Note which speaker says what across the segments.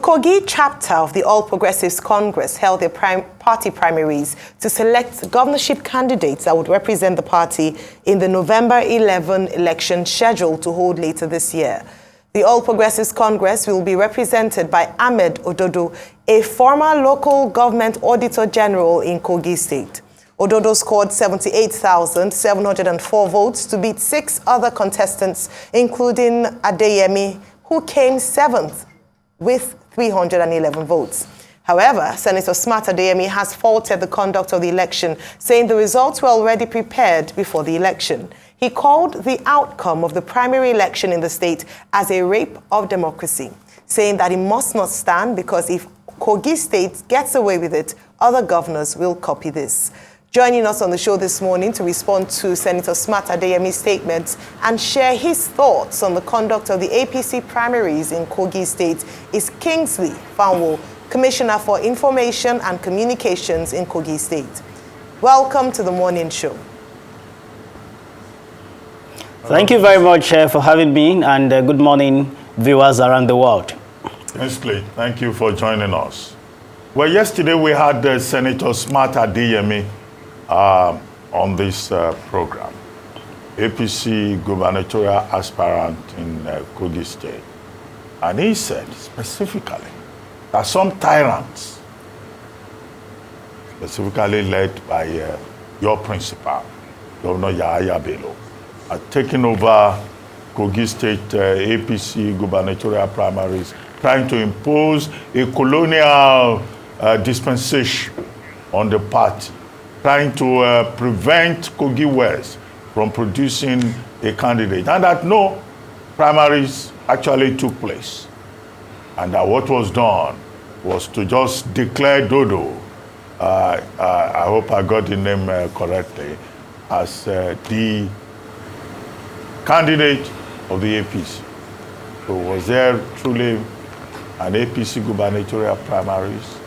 Speaker 1: Kogi chapter of the All Progressives Congress held their party primaries to select governorship candidates that would represent the party in the November 11 election scheduled to hold later this year. The All Progressives Congress will be represented by Ahmed Ododo, a former local government auditor general in Kogi State. Ododo scored 78,704 votes to beat 6 other contestants, including Adeyemi, who came 7th with 311 votes. However, Senator Smart Adeyemi has faulted the conduct of the election, saying the results were already prepared before the election. He called the outcome of the primary election in the state as a rape of democracy, saying that it must not stand because if Kogi State gets away with it, other governors will copy this. Joining us on the show this morning to respond to Senator Smart Adeyemi's statements and share his thoughts on the conduct of the APC primaries in Kogi State is Kingsley Fanwo, Commissioner for Information and Communications in Kogi State. Welcome to the morning show.
Speaker 2: Thank you very much for having me, and good morning, viewers around the world.
Speaker 3: Kingsley, thank you for joining us. Well, yesterday we had Senator Smart Adeyemi on this program, APC gubernatorial aspirant in Kogi State. And he said specifically that some tyrants, specifically led by your principal, Governor Yahaya Bello, are taking over Kogi State APC gubernatorial primaries, trying to impose a colonial dispensation on the party, trying to prevent Kogi West from producing a candidate, and that no primaries actually took place. And that what was done was to just declare Dodo, I hope I got the name correctly, as the candidate of the APC. So was there truly an APC gubernatorial primaries?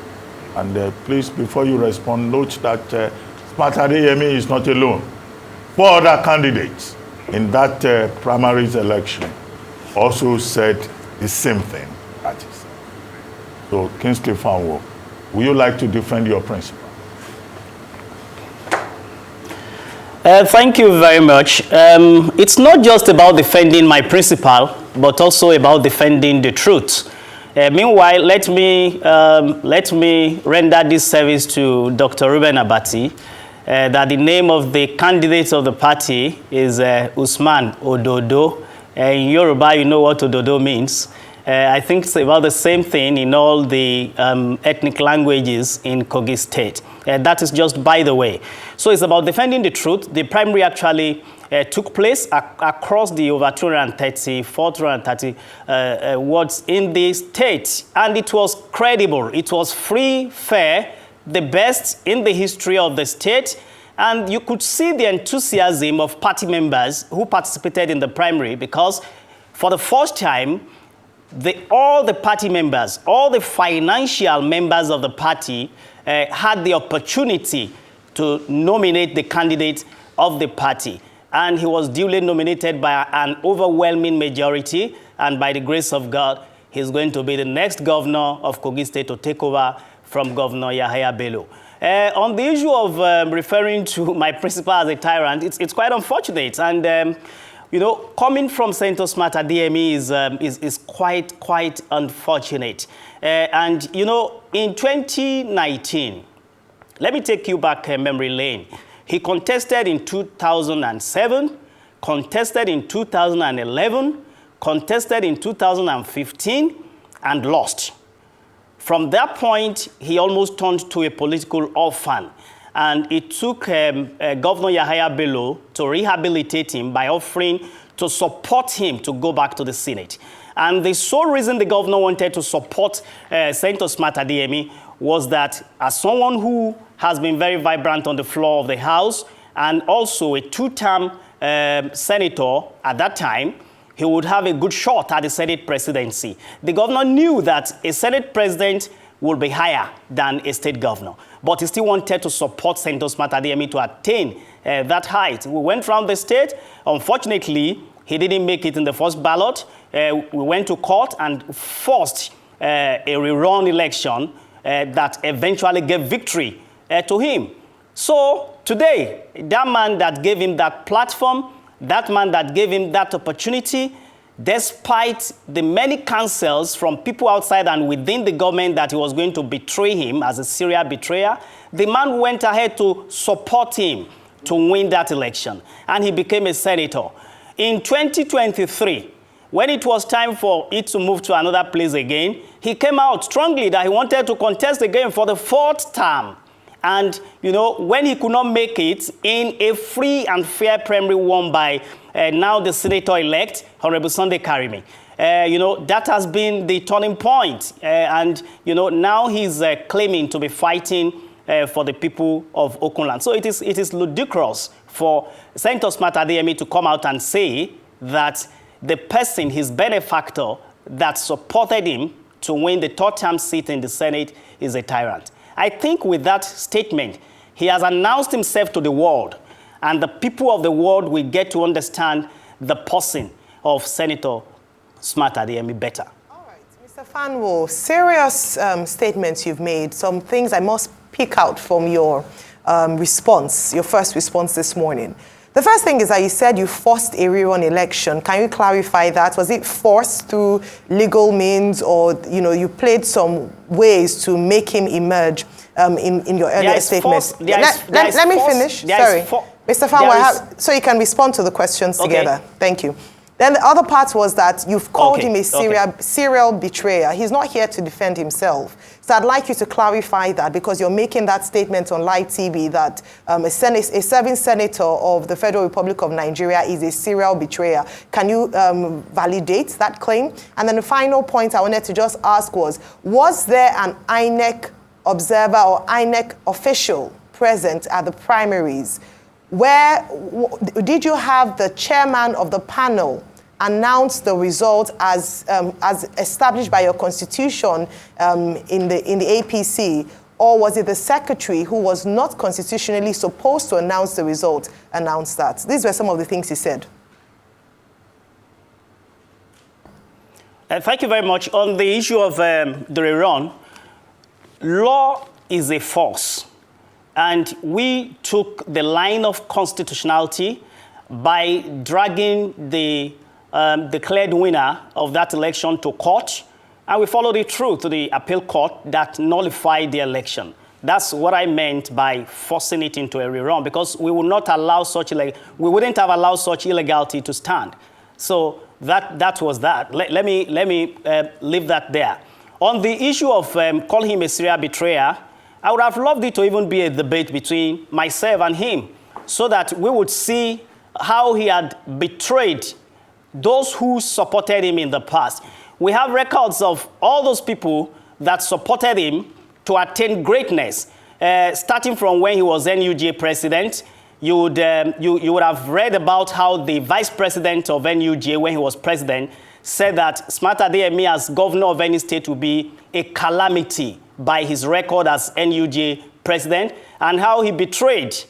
Speaker 3: And please, before you respond, note that Smart Adeyemi is not alone. 4 other candidates in that primaries election also said the same thing. That is. So, Kingsley Fanwo, would you like to defend your principle?
Speaker 2: Thank you very much. It's not just about defending my principle, but also about defending the truth. Meanwhile, let me render this service to Dr. Ruben Abati, that the name of the candidate of the party is Usman Ododo. In Yoruba, you know what Ododo means. I think it's about the same thing in all the ethnic languages in Kogi State. That is just by the way. So it's about defending the truth. The primary actually took place across the over 430 wards in the state. And it was credible. It was free, fair, the best in the history of the state. And you could see the enthusiasm of party members who participated in the primary, because for the first time, all the party members, all the financial members of the party had the opportunity to nominate the candidate of the party. And he was duly nominated by an overwhelming majority. And by the grace of God, he's going to be the next governor of Kogi State to take over from Governor Yahaya Bello. On the issue of referring to my principal as a tyrant, it's quite unfortunate. And you know, coming from Senator Smart Adeyemi is quite unfortunate. And, you know, in 2019, let me take you back memory lane. He contested in 2007, contested in 2011, contested in 2015, and lost. From that point, he almost turned to a political orphan. And it took Governor Yahaya Bello to rehabilitate him by offering to support him to go back to the Senate. And the sole reason the governor wanted to support Senator Smart Adeyemi was that as someone who has been very vibrant on the floor of the House and also a 2-term senator at that time, he would have a good shot at the Senate presidency. The governor knew that a Senate president would be higher than a state governor. But he still wanted to support Senator Smart Adeyemi to attain that height. We went around the state. Unfortunately, he didn't make it in the first ballot. We went to court and forced a rerun election that eventually gave victory to him. So today, that man that gave him that platform, that man that gave him that opportunity, despite the many counsels from people outside and within the government that he was going to betray him as a serial betrayer, the man went ahead to support him to win that election, and he became a senator. In 2023, when it was time for it to move to another place again, he came out strongly that he wanted to contest again for the 4th term. And, you know, when he could not make it in a free and fair primary won by now the senator-elect, Honorable Sunday Karimi, you know, that has been the turning point. And, you know, now he's claiming to be fighting for the people of Okunland. So it is ludicrous for Senator Smart Adeyemi to come out and say that the person, his benefactor, that supported him to win the 3rd-term seat in the Senate is a tyrant. I think with that statement, he has announced himself to the world, and the people of the world will get to understand the person of Senator Smart Adeyemi better.
Speaker 1: All right, Mr. Fanwo, serious statements you've made, some things I must pick out from your response, your first response this morning. The first thing is that you said you forced a rerun election. Can you clarify that? Was it forced through legal means, or you played some ways to make him emerge in your earlier statements? Let me finish. Sorry. Mr. Fanwo, so you can respond to the questions together. Thank you. Then the other part was that you've called him a serial betrayer. He's not here to defend himself. So I'd like you to clarify that, because you're making that statement on live TV that a serving senator of the Federal Republic of Nigeria is a serial betrayer. Can you validate that claim? And then the final point I wanted to just ask was there an INEC observer or INEC official present at the primaries? Where did you have the chairman of the panel announce the result as established by your constitution in the APC, or was it the secretary, who was not constitutionally supposed to announce the result, announced that? These were some of the things he said.
Speaker 2: Thank you very much. On the issue of the rerun, law is a force. And we took the line of constitutionality by dragging the declared winner of that election to court, and we followed it through to the appeal court that nullified the election. That's what I meant by forcing it into a rerun, because we would not allow we wouldn't have allowed such illegality to stand. So that was that. Let me leave that there. On the issue of calling him a serial betrayer, I would have loved it to even be a debate between myself and him, so that we would see how he had betrayed those who supported him in the past. We have records of all those people that supported him to attain greatness, starting from when he was NUJ president. You would have read about how the vice president of NUJ, when he was president, said that Smart Adeyemi as governor of any state would be a calamity by his record as NUJ president, and how he betrayed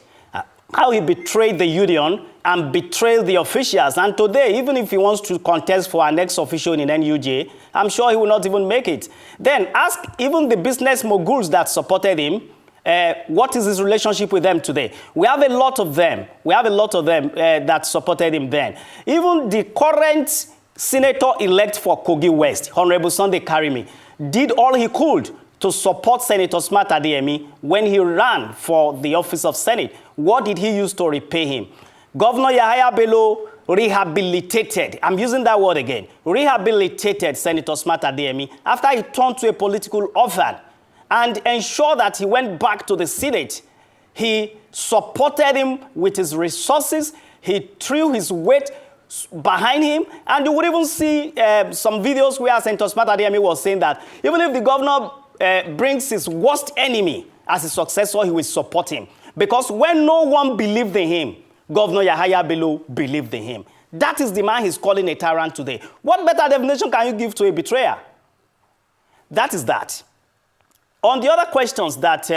Speaker 2: the union and betrayed the officials. And today, even if he wants to contest for an ex-official in NUJ, I'm sure he will not even make it. Then ask even the business moguls that supported him, what is his relationship with them today? We have a lot of them. That supported him then. Even the current senator-elect for Kogi West, Honorable Sunday Karimi, did all he could to support Senator Smart Adeyemi when he ran for the office of Senate. What did he use to repay him? Governor Yahaya Bello rehabilitated, I'm using that word again, rehabilitated Senator Smart Adeyemi after he turned to a political orphan, and ensured that he went back to the Senate. He supported him with his resources. He threw his weight behind him, and you would even see some videos where Senator Smart Adeyemi was saying that even if the governor brings his worst enemy as his successor, he will support him. Because when no one believed in him, Governor Yahaya Bello believed in him. That is the man he's calling a tyrant today. What better definition can you give to a betrayer? That is that. On the other questions that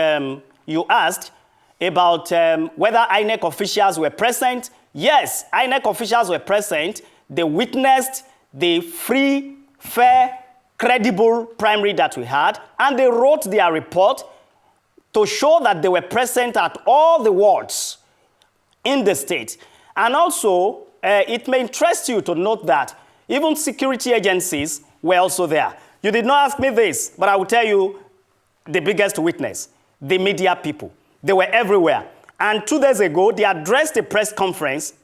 Speaker 2: you asked about whether INEC officials were present, yes, INEC officials were present. They witnessed the free, fair, credible primary that we had, and they wrote their report to show that they were present at all the wards in the state. And also, it may interest you to note that even security agencies were also there. You did not ask me this, but I will tell you the biggest witness, the media people. They were everywhere. And 2 days ago, they addressed a press conference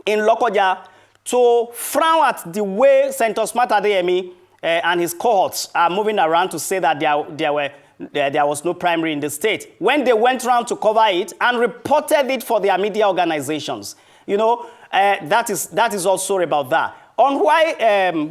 Speaker 2: in Lokoja to frown at the way Senator Smart Adeyemi and his cohorts are moving around to say that there was no primary in the state, when they went around to cover it and reported it for their media organizations. You know, that is also about that. On why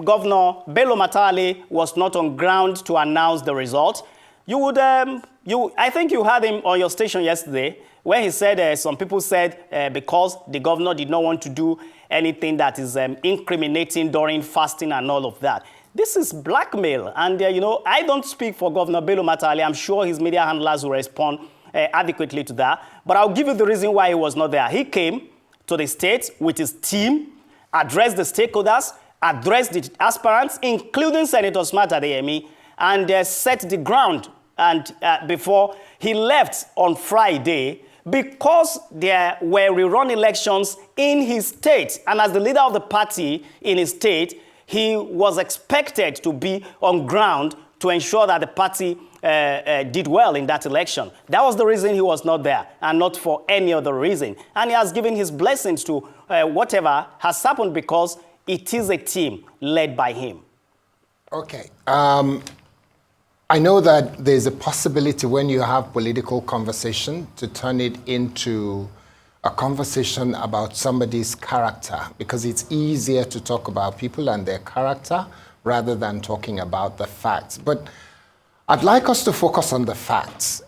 Speaker 2: Governor Bello Matale was not on ground to announce the result, I think you heard him on your station yesterday, where he said some people said because the governor did not want to do anything that is incriminating during fasting and all of that. This is blackmail. And, you know, I don't speak for Governor Bello Matale. I'm sure his media handlers will respond adequately to that. But I'll give you the reason why he was not there. He came to the state with his team, addressed the stakeholders, addressed the aspirants, including Senator Smart Adeyemi, and set the ground. And before he left on Friday, because there were rerun elections in his state, and as the leader of the party in his state, he was expected to be on ground to ensure that the party did well in that election. That was the reason he was not there, and not for any other reason. And he has given his blessings to whatever has happened, because it is a team led by him.
Speaker 4: Okay. I know that there's a possibility when you have political conversation to turn it into a conversation about somebody's character, because it's easier to talk about people and their character rather than talking about the facts. But I'd like us to focus on the facts.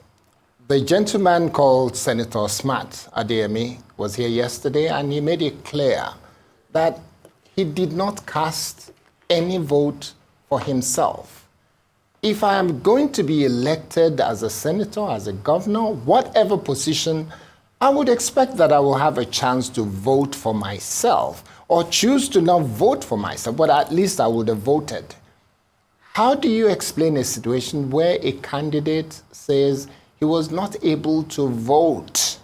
Speaker 4: The gentleman called Senator Smart Adeyemi was here yesterday, and he made it clear that he did not cast any vote for himself. If I am going to be elected as a senator, as a governor, whatever position, I would expect that I will have a chance to vote for myself, or choose to not vote for myself, but at least I would have voted. How do you explain a situation where a candidate says he was not able to vote,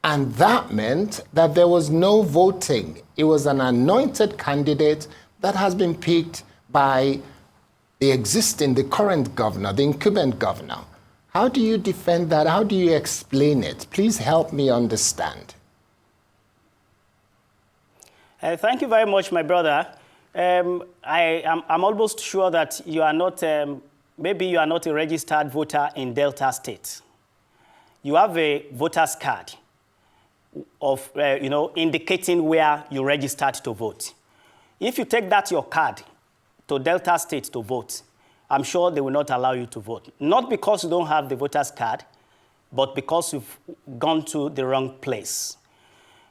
Speaker 4: and that meant that there was no voting? It was an anointed candidate that has been picked by the current governor, the incumbent governor. How do you defend that? How do you explain it? Please help me understand.
Speaker 2: Thank you very much, my brother. I'm almost sure that you are not, maybe you are not a registered voter in Delta State. You have a voter's card of, indicating where you registered to vote. If you take that, your card, to Delta State to vote, I'm sure they will not allow you to vote. Not because you don't have the voter's card, but because you've gone to the wrong place.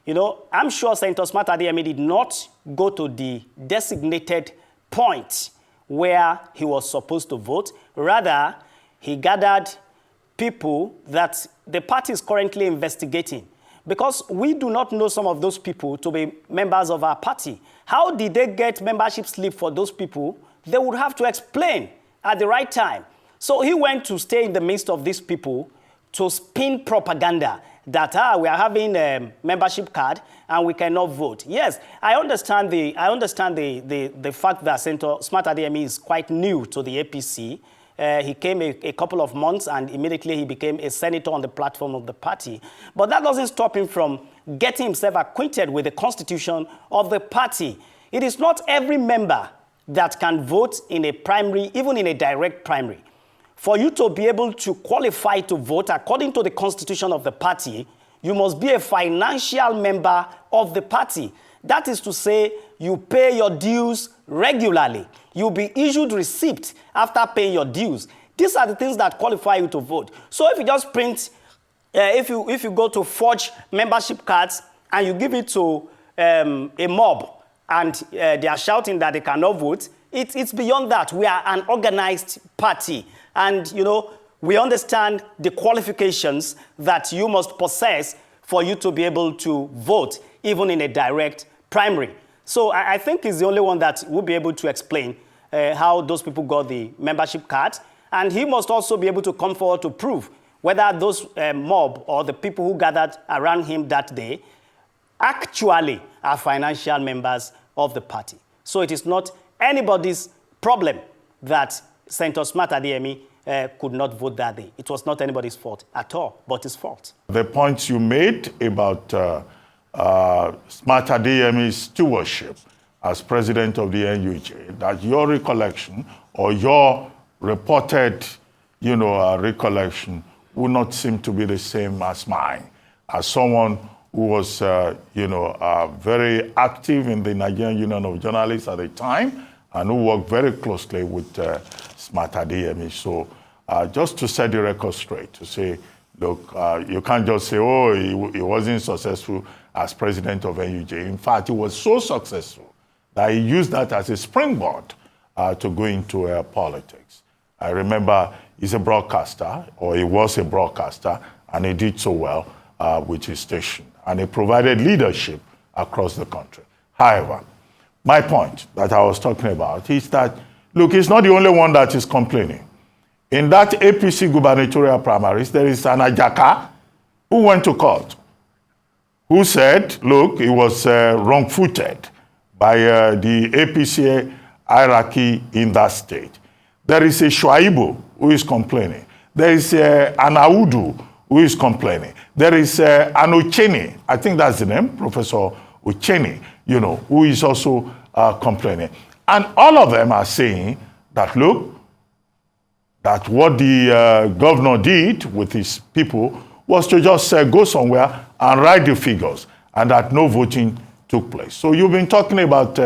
Speaker 2: You know, I'm sure Senator Smart Adeyemi did not go to the designated point where he was supposed to vote. Rather, he gathered people that the party is currently investigating, because we do not know some of those people to be members of our party. How did they get membership slip for those people? They would have to explain at the right time. So he went to stay in the midst of these people to spin propaganda that we are having a membership card and we cannot vote. Yes, I understand the fact that Senator Smart Adeyemi is quite new to the APC. He came a couple of months and immediately he became a senator on the platform of the party. But that doesn't stop him from getting himself acquainted with the constitution of the party. It is not every member that can vote in a primary, even in a direct primary. For you to be able to qualify to vote according to the constitution of the party, you must be a financial member of the party. That is to say, you pay your dues regularly. You'll be issued receipt after paying your dues. These are the things that qualify you to vote. So if you just print, if you go to forge membership cards and you give it to a mob and they are shouting that they cannot vote, it's beyond that. We are an organized party. And, you know, we understand the qualifications that you must possess for you to be able to vote, even in a direct primary. So I think he's the only one that will be able to explain how those people got the membership cards. And he must also be able to come forward to prove whether those mob or the people who gathered around him that day actually are financial members of the party. So it is not anybody's problem that Senator Smart Adeyemi could not vote that day. It was not anybody's fault at all, but his fault.
Speaker 3: The points you made about Smart Adeyemi's stewardship as president of the NUJ, that your recollection or your reported, recollection would not seem to be the same as mine. As someone who was, very active in the Nigerian Union of Journalists at the time and who worked very closely with Smart Adeyemi. So just to set the record straight, to say, look, you can't just say, oh, he wasn't successful as president of NUJ. In fact, he was so successful that he used that as a springboard to go into politics. I remember he's a broadcaster, or he was a broadcaster, and he did so well with his station. And he provided leadership across the country. However, my point that I was talking about is that, look, he's not the only one that is complaining. In that APC gubernatorial primaries, there is an Ajaka who went to court, who said, look, he was wrong-footed by the APC hierarchy in that state. There is a Shuaibu who is complaining. There is an Audu who is complaining. There is an Ocheni, I think that's the name, Professor Ocheni, who is also complaining. And all of them are saying that, look, that what the governor did with his people was to just go somewhere and write the figures, and that no voting took place. So you've been talking about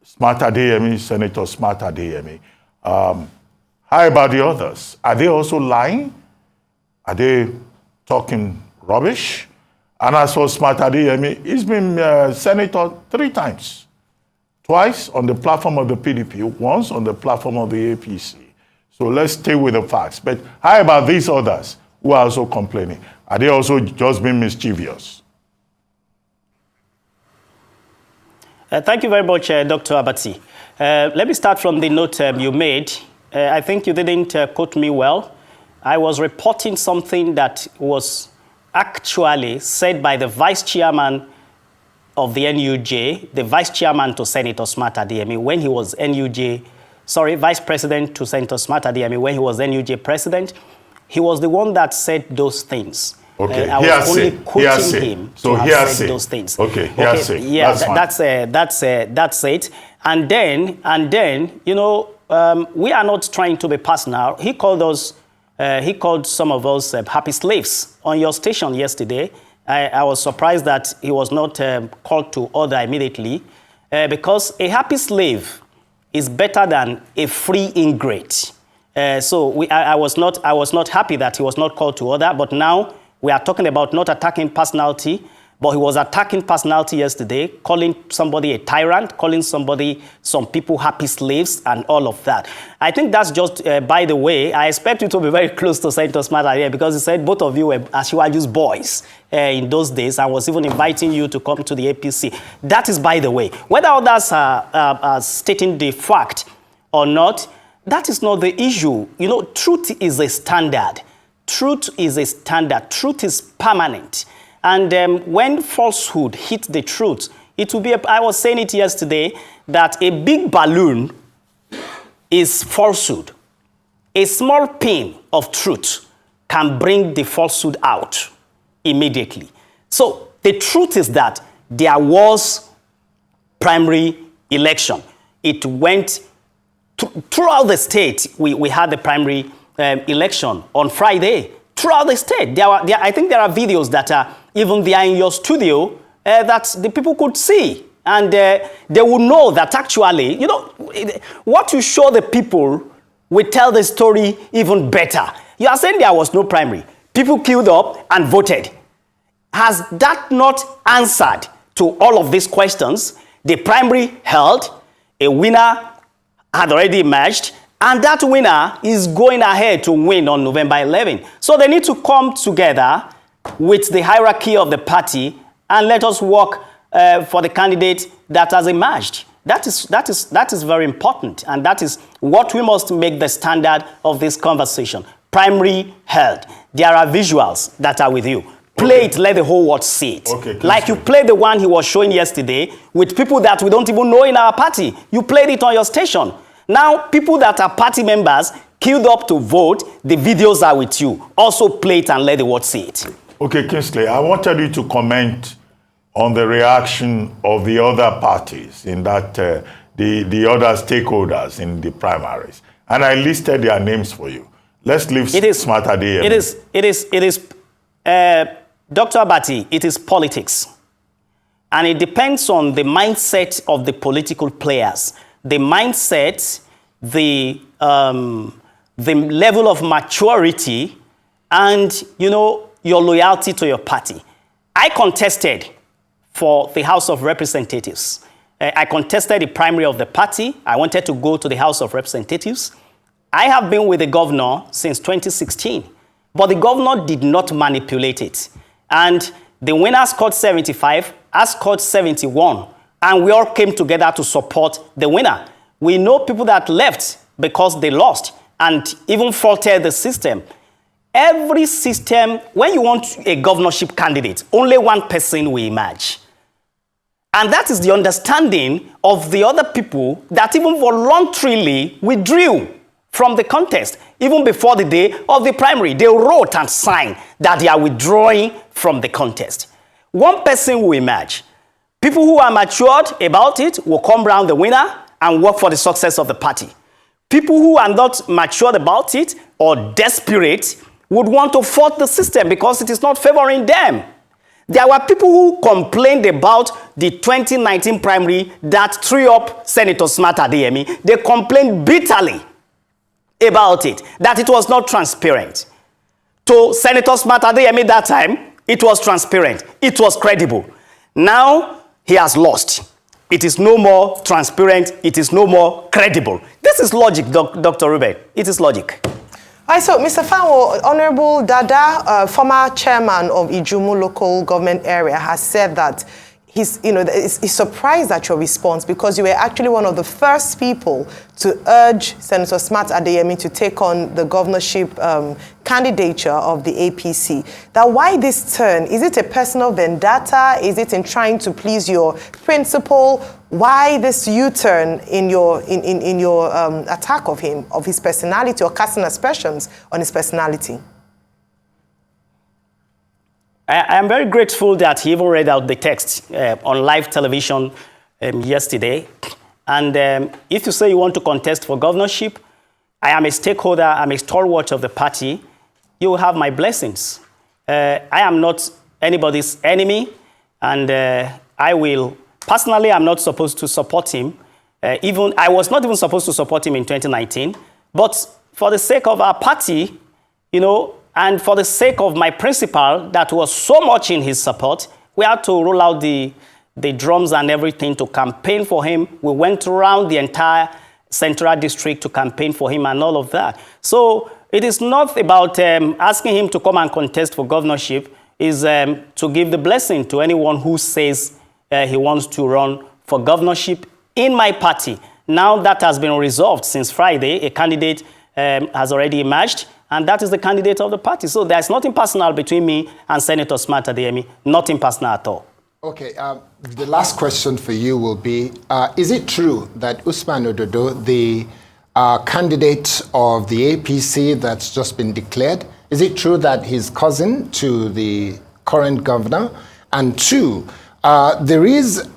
Speaker 3: Smart Adeyemi, Senator Smart Adeyemi. How about the others? Are they also lying? Are they talking rubbish? And as for Smart Adeyemi, he's been senator 3 times. Twice on the platform of the PDP, once on the platform of the APC. So let's stay with the facts. But how about these others who are also complaining? Are they also just being mischievous?
Speaker 2: Thank you very much, Dr. Abati. Let me start from the note you made. I think you didn't quote me well. I was reporting something that was actually said by the vice chairman of the NUJ, the vice chairman to Senator Smart Adeyemi when he was vice president to Senator Smart Adeyemi when he was NUJ president. He was the one that said those things.
Speaker 3: Okay,
Speaker 2: I was only quoting him to have said those things.
Speaker 3: Okay,
Speaker 2: yeah, that's it. And then, we are not trying to be personal. He called some of us happy slaves on your station yesterday. I was surprised that he was not called to order immediately, because a happy slave is better than a free ingrate. I was not happy that he was not called to order, but now we are talking about not attacking personality, but he was attacking personality yesterday, calling somebody a tyrant, calling some people happy slaves, and all of that. I think that's just, by the way, I expect you to be very close to Senator Smart Adeyemi, because he said both of you were Asiwaju's boys in those days, and was even inviting you to come to the APC. That is by the way. Whether others are stating the fact or not, that is not the issue. Truth is a standard. Truth is a standard. Truth is permanent. And when falsehood hits the truth, it will be, I was saying it yesterday, that a big balloon is falsehood. A small pin of truth can bring the falsehood out immediately. So the truth is that there was primary election. It went throughout the state. We had the primary election on Friday. Throughout the state, I think there are videos that are even there in your studio that the people could see, and they will know that actually, what you show the people will tell the story even better. You are saying there was no primary. People queued up and voted. Has that not answered to all of these questions? The primary held, a winner had already emerged, and that winner is going ahead to win on November 11. So they need to come together with the hierarchy of the party and let us work for the candidate that has emerged. That is very important, and that is what we must make the standard of this conversation. Primary held. There are visuals that are with you. Play it, let the whole world see it.
Speaker 3: Okay,
Speaker 2: like you played the one he was showing yesterday with people that we don't even know in our party. You played it on your station. Now, people that are party members queued up to vote, the videos are with you. Also play it and let the world see it.
Speaker 3: Okay, Kingsley, I wanted you to comment on the reaction of the other parties in that, the other stakeholders in the primaries. And I listed their names for you. Let's leave Smart Adeyemi.
Speaker 2: It is, Dr. Abati, it is politics. And it depends on the mindset of the political players. The mindset, the level of maturity, and, your loyalty to your party. I contested for the House of Representatives. I contested the primary of the party. I wanted to go to the House of Representatives. I have been with the governor since 2016, but the governor did not manipulate it. And the winner scored 75, I scored 71, and we all came together to support the winner. We know people that left because they lost and even faulted the system. Every system, when you want a governorship candidate, only one person will emerge. And that is the understanding of the other people that even voluntarily withdrew from the contest. Even before the day of the primary, they wrote and signed that they are withdrawing from the contest. One person will emerge. People who are matured about it will come around the winner and work for the success of the party. People who are not matured about it or desperate would want to fault the system because it is not favoring them. There were people who complained about the 2019 primary that threw up Senator Smart Adeyemi. They complained bitterly about it, that it was not transparent. To Senator Smart Adeyemi that time, it was transparent. It was credible. Now, he has lost. It is no more transparent. It is no more credible. This is logic, Dr. Ruben. It is logic.
Speaker 1: All right, so Mr. Fanwo, Honorable Dada, former chairman of Ijumu local government area, has said that he's surprised at your response because you were actually one of the first people to urge Senator Smart Adeyemi to take on the governorship candidature of the APC. Now, why this turn? Is it a personal vendetta? Is it in trying to please your principal? Why this U-turn in your attack of him, of his personality, or casting aspersions on his personality?
Speaker 2: I am very grateful that he even read out the text on live television yesterday. And if you say you want to contest for governorship, I am a stakeholder, I'm a stalwart of the party, you will have my blessings. I am not anybody's enemy, and I will, personally, I'm not supposed to support him. I was not even supposed to support him in 2019, but for the sake of our party, and for the sake of my principal that was so much in his support, we had to roll out the drums and everything to campaign for him. We went around the entire Central District to campaign for him and all of that. So it is not about asking him to come and contest for governorship. It's to give the blessing to anyone who says he wants to run for governorship in my party. Now that has been resolved since Friday. A candidate has already emerged, and that is the candidate of the party. So there's nothing personal between me and Senator Smart Adeyemi, nothing personal at all.
Speaker 4: Okay, the last question for you will be, is it true that Usman Ododo, the candidate of the APC that's just been declared, is it true that he's cousin to the current governor? And two, there is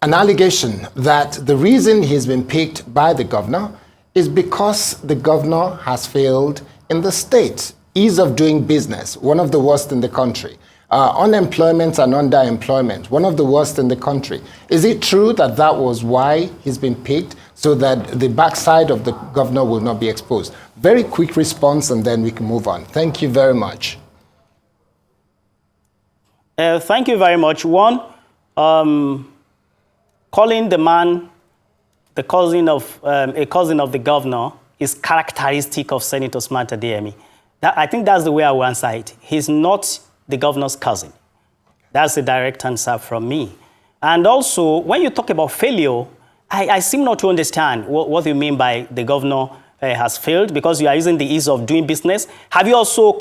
Speaker 4: an allegation that the reason he's been picked by the governor is because the governor has failed in the state. Ease of doing business, one of the worst in the country. Unemployment and underemployment, one of the worst in the country. Is it true that that was why he's been picked, so that the backside of the governor will not be exposed? Very quick response, and then we can move on. Thank you very much.
Speaker 2: Thank you very much. One, calling the man a cousin of the governor is characteristic of Senator Smart Adeyemi. I think that's the way I will answer it. He's not the governor's cousin. That's the direct answer from me. And also, when you talk about failure, I seem not to understand what you mean by the governor has failed, because you are using the ease of doing business. Have you also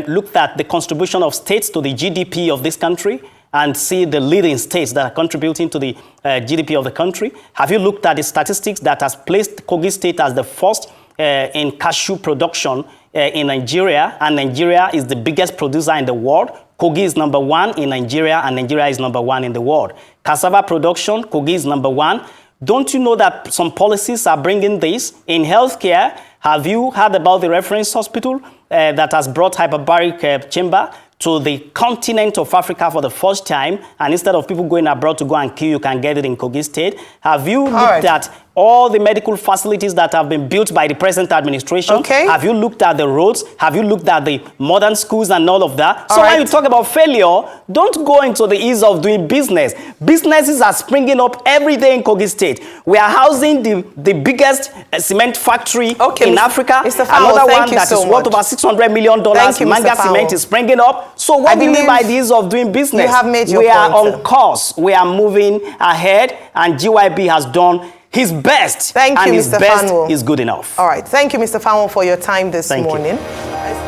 Speaker 2: looked at the contribution of states to the GDP of this country and see the leading states that are contributing to the GDP of the country? Have you looked at the statistics that has placed Kogi State as the first in cashew production in Nigeria, and Nigeria is the biggest producer in the world? Kogi is number 1 in Nigeria, and Nigeria is number 1 in the world. Cassava production, Kogi is number 1. Don't you know that some policies are bringing this? In healthcare, have you heard about the reference hospital that has brought hyperbaric chamber to the continent of Africa for the first time, and instead of people going abroad to go and queue, you can get it in Kogi State? Have you looked at all the medical facilities that have been built by the present administration?
Speaker 1: Okay.
Speaker 2: Have you looked at the roads? Have you looked at the modern schools and all of that? So when you talk about failure, don't go into the ease of doing business. Businesses are springing up every day in Kogi State. We are housing the biggest cement factory in Africa.
Speaker 1: Mr. Fanwo,
Speaker 2: another one that is worth over $600 million. Manga Cement is springing up. So what do you mean by the ease of doing business?
Speaker 1: You have made your
Speaker 2: point. We are
Speaker 1: point,
Speaker 2: on course. We are moving ahead, and GYB has done his best.
Speaker 1: Thank you,
Speaker 2: and his
Speaker 1: Mr.
Speaker 2: best
Speaker 1: Fanwo.
Speaker 2: is good enough.
Speaker 1: All right. Thank you, Mr. Fanwo, for your time this morning.
Speaker 2: You.